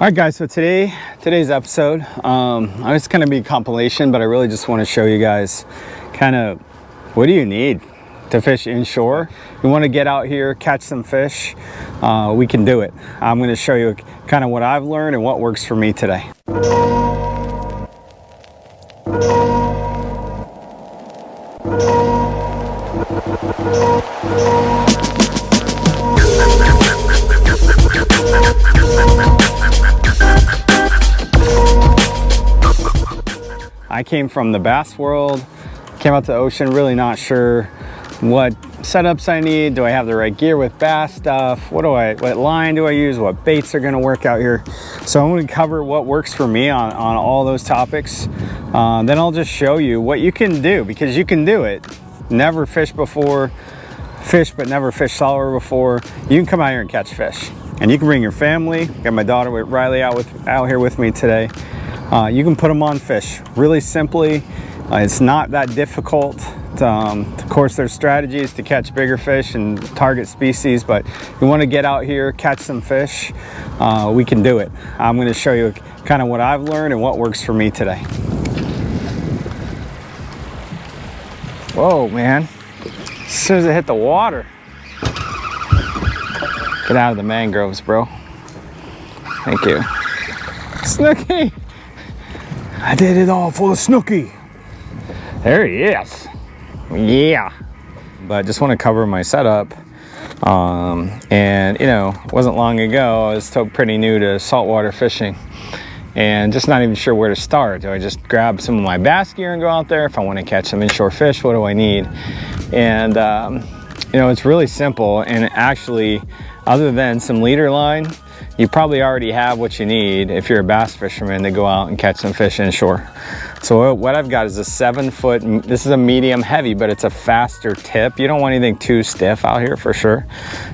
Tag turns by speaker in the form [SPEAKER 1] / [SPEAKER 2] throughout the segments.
[SPEAKER 1] All right, guys, so today's episode, it's going to be a compilation, but I really just want to show you guys kind of what do you need to fish inshore. You want to get out here, catch some fish, we can do it. I'm going to show you kind of what I've learned and what works for me today. I came from the bass world, came out to the ocean, really not sure what setups I need. Do I have the right gear with bass stuff? What line do I use? What baits are gonna work out here? So I'm gonna cover what works for me on all those topics. Then I'll just show you what you can do, because you can do it. Never fished before, fished but never fished saltwater before. You can come out here and catch fish. And you can bring your family. Got my daughter Riley out here with me today. You can put them on fish really simply. It's not that difficult. Of course, there's strategies to catch bigger fish and target species, but you want to get out here, catch some fish, we can do it. I'm going to show you kind of what I've learned and what works for me today. Whoa, man. As soon as it hit the water. Get out of the mangroves, bro. Thank you. Snooky! I did it all for the Snooky. There he is. Yeah. But just want to cover my setup. And you know, it wasn't long ago, I was still pretty new to saltwater fishing and just not even sure where to start. Do I just grab some of my bass gear and go out there? If I want to catch some inshore fish, what do I need? And you know, it's really simple. And actually, other than some leader line, you probably already have what you need if you're a bass fisherman to go out and catch some fish inshore. So what I've got is a 7-foot, this is a medium heavy, but it's a faster tip. You don't want anything too stiff out here for sure.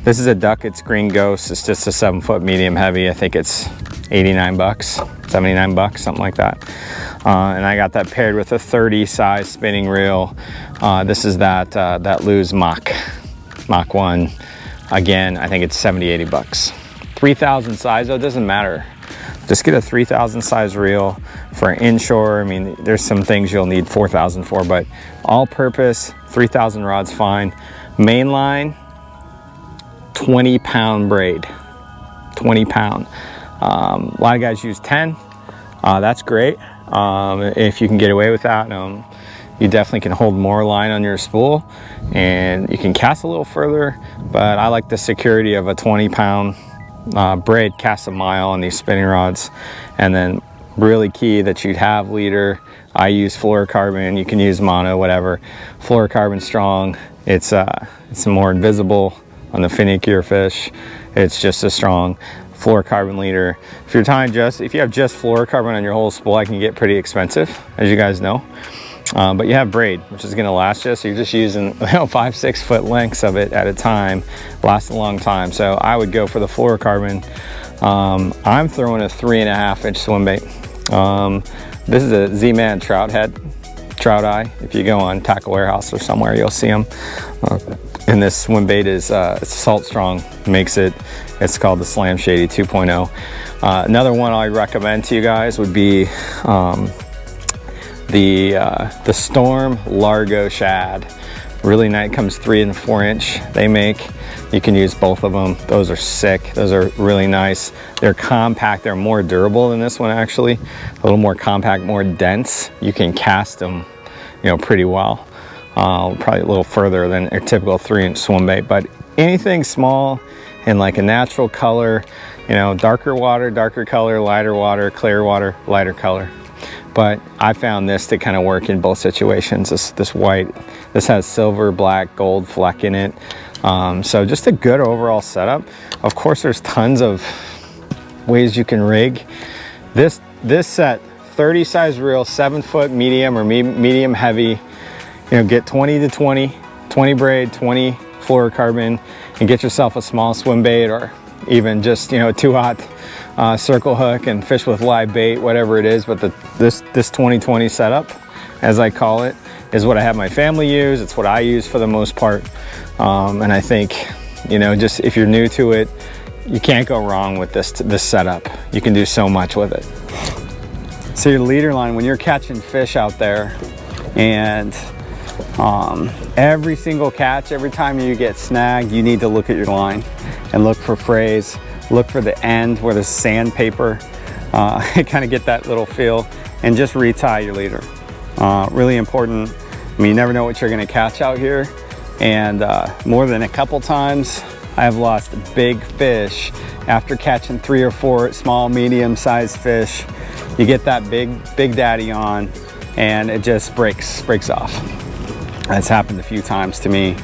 [SPEAKER 1] This is a Duckett's Green Ghost. It's just a 7-foot medium heavy. I think it's 89 bucks, 79 bucks, something like that. And I got that paired with a 30 size spinning reel. This is that Lew's Mach 1. Again, I think it's 70, 80 bucks. 3,000 size though, doesn't matter. Just get a 3,000 size reel for inshore. I mean, there's some things you'll need 4,000 for, but all purpose, 3,000 rod's fine. Main line, 20 pound braid, 20 pound. A lot of guys use 10, that's great. If you can get away with that, you definitely can hold more line on your spool and you can cast a little further, but I like the security of a 20 pound braid casts a mile on these spinning rods. And then really key that you'd have leader. I use fluorocarbon, you can use mono, whatever. Fluorocarbon strong, it's more invisible on the finickier fish. It's just as strong. Fluorocarbon leader. If you have just fluorocarbon on your whole spool, it can get pretty expensive, as you guys know. But you have braid, which is going to last you, so you're just using 5-6 foot lengths of it at a time. Lasts a long time, so I would go for the fluorocarbon. I'm throwing a 3.5 inch swim bait. This is a Z-Man trout eye. If you go on Tackle Warehouse or somewhere, you'll see them. And this swim bait is it's salt strong, it's called the Slam Shady 2.0. Another one I recommend to you guys would be the Storm Largo Shad. Really nice, comes 3 and 4 inch they make. You can use both of them. Those are sick. Those are really nice. They're compact. They're more durable than this one, actually. A little more compact, more dense. You can cast them, you know, pretty well. Probably a little further than a typical 3-inch swim bait, but anything small in like a natural color, you know, darker water, darker color, lighter water, clear water, lighter color. But I found this to kind of work in both situations. This white, this has silver, black, gold fleck in it. So just a good overall setup. Of course, there's tons of ways you can rig. This set, 30 size reel, 7-foot medium or medium heavy. You know, get 20 to 20 braid, 20 fluorocarbon, and get yourself a small swim bait, or even just, you know, a 2-aught circle hook and fish with live bait, whatever it is. But this 2020 setup, as I call it, is what I have my family use. It's what I use for the most part. And I think, you know, just if you're new to it, you can't go wrong with this setup. You can do so much with it. So your leader line, when you're catching fish out there, and every single catch, every time you get snagged, you need to look at your line and look for frays, look for the end where there's sandpaper, kind of get that little feel, and just retie your leader. Really important. I mean, you never know what you're gonna catch out here, and more than a couple times, I have lost big fish after catching 3 or 4 small, medium-sized fish. You get that big daddy on, and it just breaks off. That's happened a few times to me,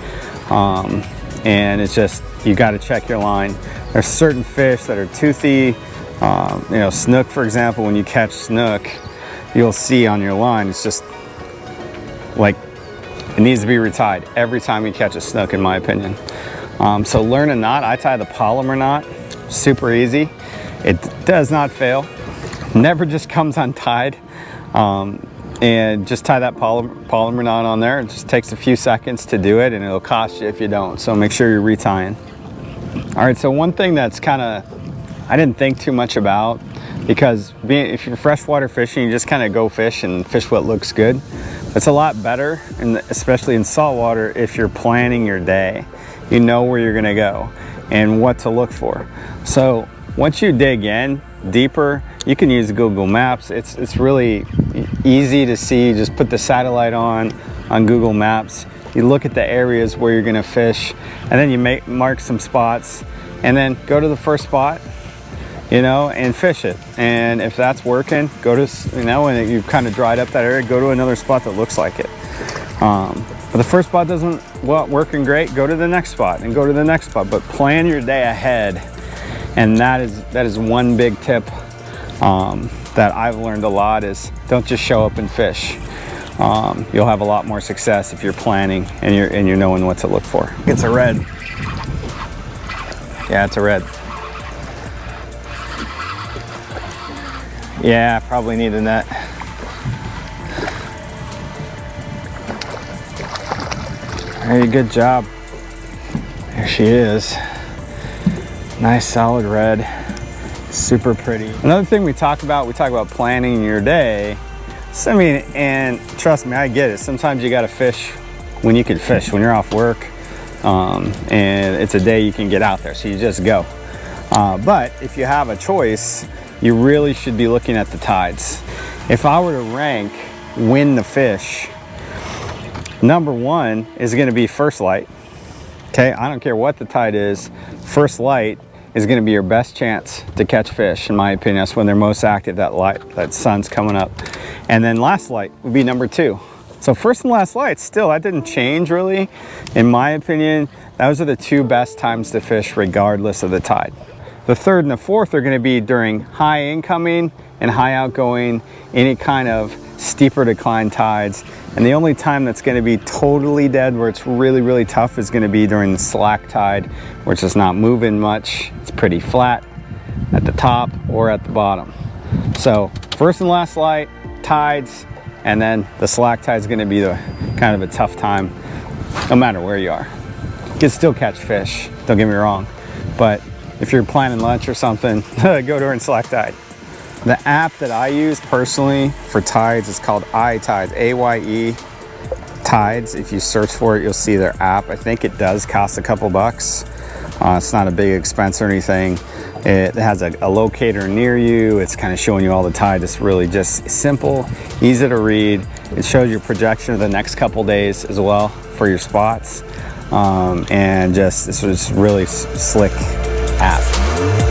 [SPEAKER 1] and it's just, you got to check your line. There's certain fish that are toothy. You know, snook, for example. When you catch snook, you'll see on your line, it's just like it needs to be retied every time you catch a snook, in my opinion. So learn a knot. I tie the polymer knot. Super easy. It does not fail. Never just comes untied. And just tie that polymer knot on there. It just takes a few seconds to do it, and it'll cost you if you don't. So make sure you're retying. All right, so one thing that's kind of, I didn't think too much about, because if you're freshwater fishing, you just kind of go fish and fish what looks good. It's a lot better, and especially in saltwater, if you're planning your day. You know where you're gonna go and what to look for. So once you dig in deeper, you can use Google Maps. It's really easy to see. Just put the satellite on Google Maps. You look at the areas where you're gonna fish, and then you mark some spots, and then go to the first spot, you know, and fish it. And if that's working, go to, you know, when you've kind of dried up that area, go to another spot that looks like it. But the first spot doesn't working great, go to the next spot and go to the next spot. But plan your day ahead, and that is one big tip that I've learned a lot, is don't just show up and fish. You'll have a lot more success if you're planning and you're knowing what to look for. It's a red. Yeah, it's a red. Yeah, probably need a net. Hey, good job. There she is. Nice solid red. Super pretty. Another thing we talk about planning your day. So, I mean, and trust me, I get it. Sometimes you gotta fish when you can fish, when you're off work, and it's a day you can get out there, so you just go. But if you have a choice, you really should be looking at the tides. If I were to rank when to fish, number 1 is gonna be first light. Okay, I don't care what the tide is, first light is gonna be your best chance to catch fish, in my opinion. That's when they're most active, that sun's coming up. And then last light would be number 2. So first and last light, still, that didn't change really. In my opinion, those are the 2 best times to fish regardless of the tide. The 3rd and the 4th are gonna be during high incoming and high outgoing, any kind of steeper decline tides. And the only time that's gonna be totally dead, where it's really, really tough, is gonna be during the slack tide, where it's just not moving much. It's pretty flat at the top or at the bottom. So first and last light, tides, and then the slack tide is gonna be the kind of a tough time, no matter where you are. You can still catch fish, don't get me wrong, but if you're planning lunch or something, go during slack tide. The app that I use personally for tides is called iTides, A-Y-E Tides. If you search for it, you'll see their app. I think it does cost a couple bucks. It's not a big expense or anything. It has a locator near you. It's kind of showing you all the tide. It's really just simple, easy to read. It shows your projection of the next couple days as well for your spots. And just, it's really slick app.